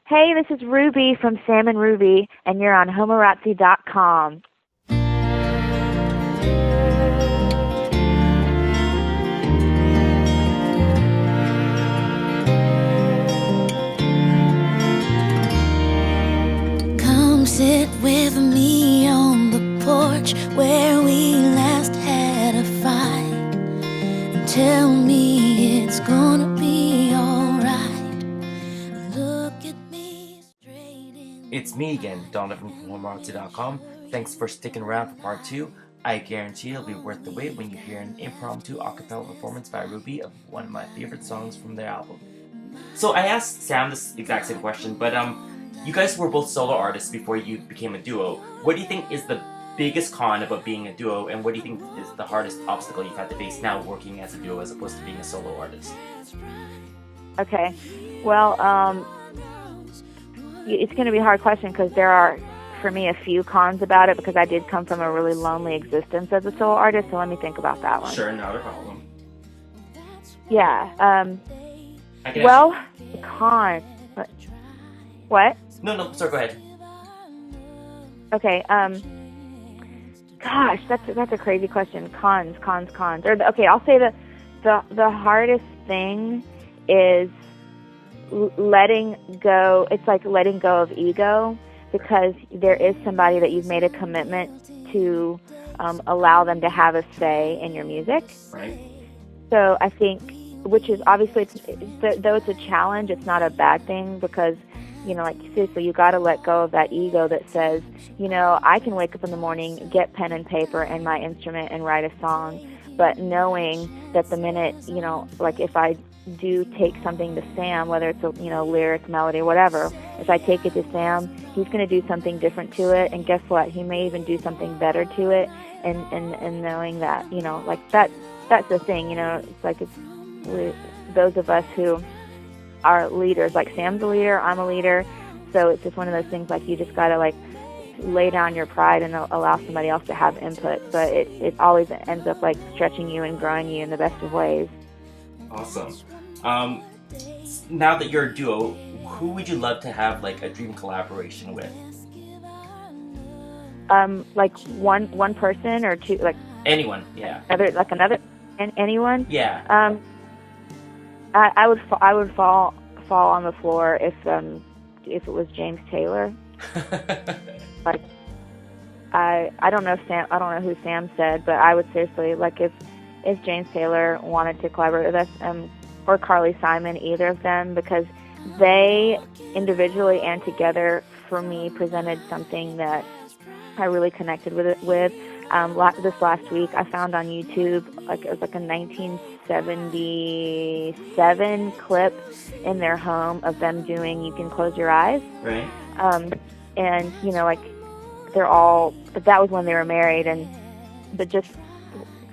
Hey, this is Ruby from Sam and Ruby, and you're on Homorazzi.com. Come sit with me on the porch where we last had a fight, and tell me it's gonna be alright. Look at me straight in the It's me again, Donovan from Homorazzi.com. Thanks for sticking around for part 2. I guarantee it'll be worth the wait when you hear an impromptu acapella performance by Ruby of one of my favorite songs from their album. So I asked Sam this exact same question, but you guys were both solo artists before you became a duo. What do you think is the biggest con about being a duo, and what do you think is the hardest obstacle you've had to face now working as a duo as opposed to being a solo artist? Okay. Well, it's going to be a hard question because there are, for me, a few cons about it because I did come from a really lonely existence as a solo artist, so let me think about that one. Sure, not a problem. Yeah. I can Well, the con. What? No, sorry, go ahead. Okay. Gosh, that's a crazy question. Cons. Or okay, I'll say the hardest thing is letting go. It's like letting go of ego because there is somebody that you've made a commitment to allow them to have a say in your music. Right. So I think, which is obviously, though it's a challenge, it's not a bad thing because, like seriously, you got to let go of that ego that says, I can wake up in the morning, get pen and paper and my instrument and write a song, but knowing that the minute, like if I do take something to Sam, whether it's a, lyric, melody, whatever, if I take it to Sam, he's going to do something different to it, and guess what? He may even do something better to it, and knowing that, like that's the thing, it's like those of us who are leaders, like Sam's a leader, I'm a leader, so it's just one of those things like you just got to like lay down your pride and allow somebody else to have input, but it always ends up like stretching you and growing you in the best of ways. Awesome. Now that you're a duo, who would you love to have like a dream collaboration with? Like one person or two, like Anyone, yeah. Anyone? Yeah. I would fall on the floor if it was James Taylor. Like I don't know who Sam said, but I would seriously like if James Taylor wanted to collaborate with us, or Carly Simon, either of them, because they individually and together for me presented something that I really connected with. This last week I found on YouTube it was like a 1977 clip in their home of them doing "You Can Close Your Eyes." Right. And like they're all, but that was when they were married, but just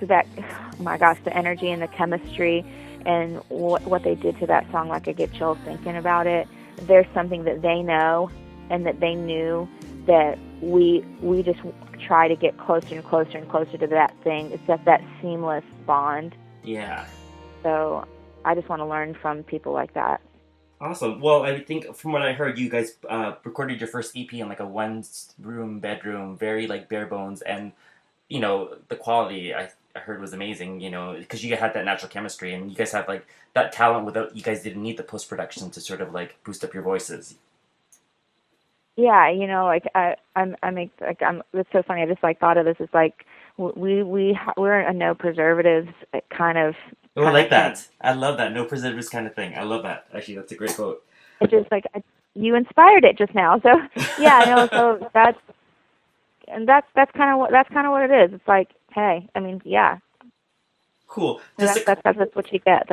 that, oh my gosh, the energy and the chemistry and what they did to that song, like I get chills thinking about it. There's something that they know and that they knew that we just try to get closer and closer and closer to that thing. It's that seamless bond. Yeah. So I just want to learn from people like that. Awesome. Well, I think from what I heard, you guys recorded your first EP in like a one-room bedroom, very like bare bones, and the quality I heard was amazing. Because you had that natural chemistry, and you guys have like that talent without you guys didn't need the post-production to sort of like boost up your voices. Yeah, it's so funny. I just like thought of this as like we're a no preservatives kind of. Oh, I like that. I love that. No preservatives kind of thing. I love that. Actually, that's a great quote. It's just like you inspired it just now. So yeah, I know. So that's kind of what it is. It's like, hey, I mean, yeah. Cool. That's what you get.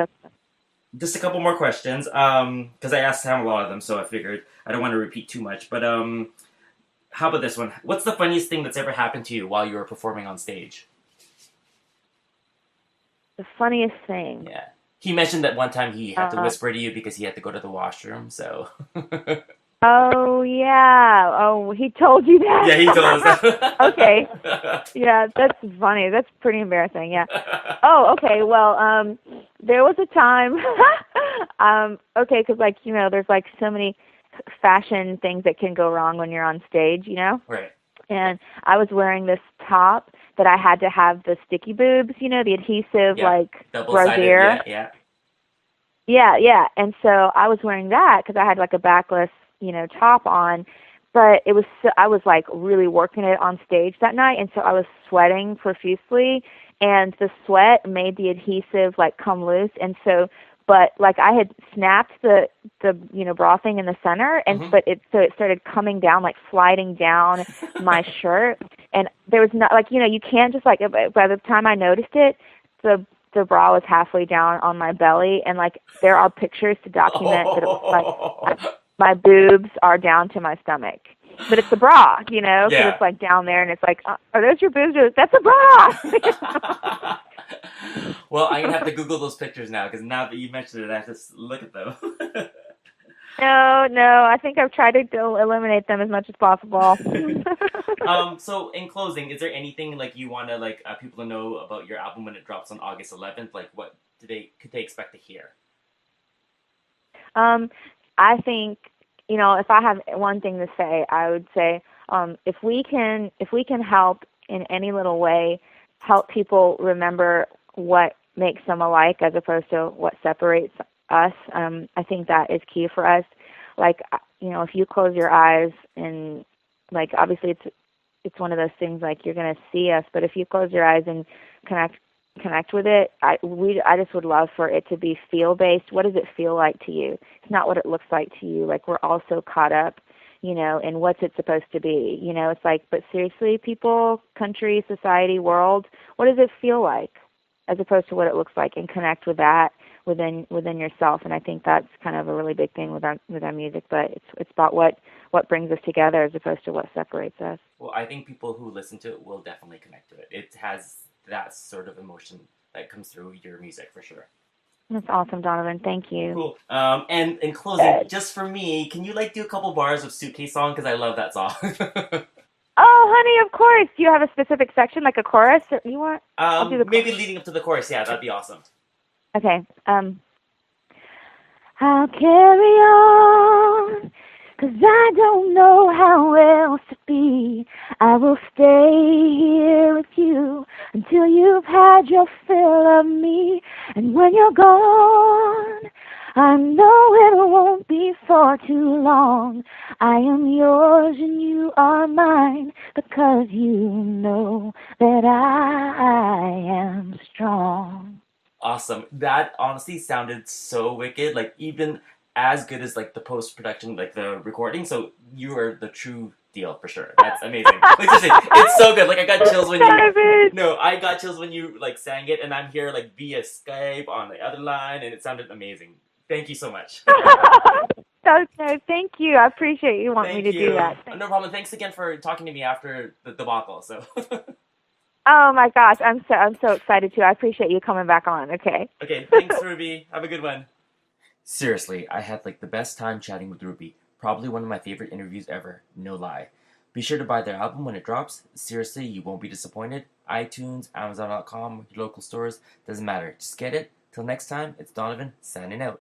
Just a couple more questions, because I asked Sam a lot of them, so I figured I don't want to repeat too much. But how about this one? What's the funniest thing that's ever happened to you while you were performing on stage? The funniest thing. Yeah. He mentioned that one time he had to whisper to you because he had to go to the washroom, so... Oh, yeah. Oh, he told you that? Yeah, he told us that. Okay. Yeah, that's funny. That's pretty embarrassing, yeah. Oh, okay. Well, there was a time, okay, because, like, there's, like, so many, fashion things that can go wrong when you're on stage, you know. Right. And I was wearing this top that I had to have the sticky boobs, you know, the adhesive Yeah. like Double-sided. brassiere. Yeah. Yeah. And so I was wearing that because I had like a backless, you know, top on. But it was I was like really working it on stage that night, and so I was sweating profusely, and the sweat made the adhesive like come loose, and so. But like I had snapped the you know bra thing in the center, and Mm-hmm. but it started coming down, like sliding down my shirt, and there was not like you know you can't just like by the time I noticed it, the bra was halfway down on my belly, and like there are pictures to document that it looks like my boobs are down to my stomach. But it's the bra, you know, because Yeah. it's like down there, and it's like, are those your boobs? That's a bra. Well, I'm gonna have to Google those pictures now because now that you mentioned it, I have to look at them. No, I think I've tried to eliminate them as much as possible. So in closing, is there anything like you want to like people to know about your album when it drops on August 11th? Like, what could they expect to hear? I think you know if I have one thing to say, I would say if we can help in any little way, help people remember what makes them alike as opposed to what separates us. I think that is key for us. Like you know, if you close your eyes and like obviously it's one of those things like you're gonna see us, but if you close your eyes and connect with it, I just would love for it to be feel based. What does it feel like to you? It's not what it looks like to you. Like we're all so caught up, you know, in what's it supposed to be. You know, it's like, but seriously, people, country, society, world, what does it feel like? As opposed to what it looks like, and connect with that within yourself. And I think that's kind of a really big thing with our music. But it's about what brings us together as opposed to what separates us. Well, I think people who listen to it will definitely connect to it. It has that sort of emotion that comes through your music for sure. That's awesome, Donovan. Thank you. Cool. And in closing, just for me, can you like do a couple bars of Suitcase Song because I love that song. Oh, honey, of course. Do you have a specific section, like a chorus that you want? I'll do the maybe leading up to the chorus. Yeah, that'd be awesome. Okay. I'll carry on, 'cause I don't know how else to be. I will stay here with you until you've had your fill of me. And when you're gone, I know it won't be for too long. I am yours and you are mine, because you know that I am strong. Awesome. That honestly sounded so wicked. Like even as good as like the post production, like the recording. So you are the true deal for sure. That's amazing. Like seriously, it's so good. Like I got chills when you. No, I got chills when you like sang it, and I'm here like via Skype on the other line, and it sounded amazing. Thank you so much. Okay, thank you. I appreciate you wanting me to do that. No problem. Thanks again for talking to me after the debacle. So. Oh my gosh, I'm so excited too. I appreciate you coming back on. Okay. Okay, thanks, Ruby. Have a good one. Seriously, I had like the best time chatting with Ruby. Probably one of my favorite interviews ever. No lie. Be sure to buy their album when it drops. Seriously, you won't be disappointed. iTunes, Amazon.com, your local stores, doesn't matter. Just get it. Till next time, it's Donovan signing out.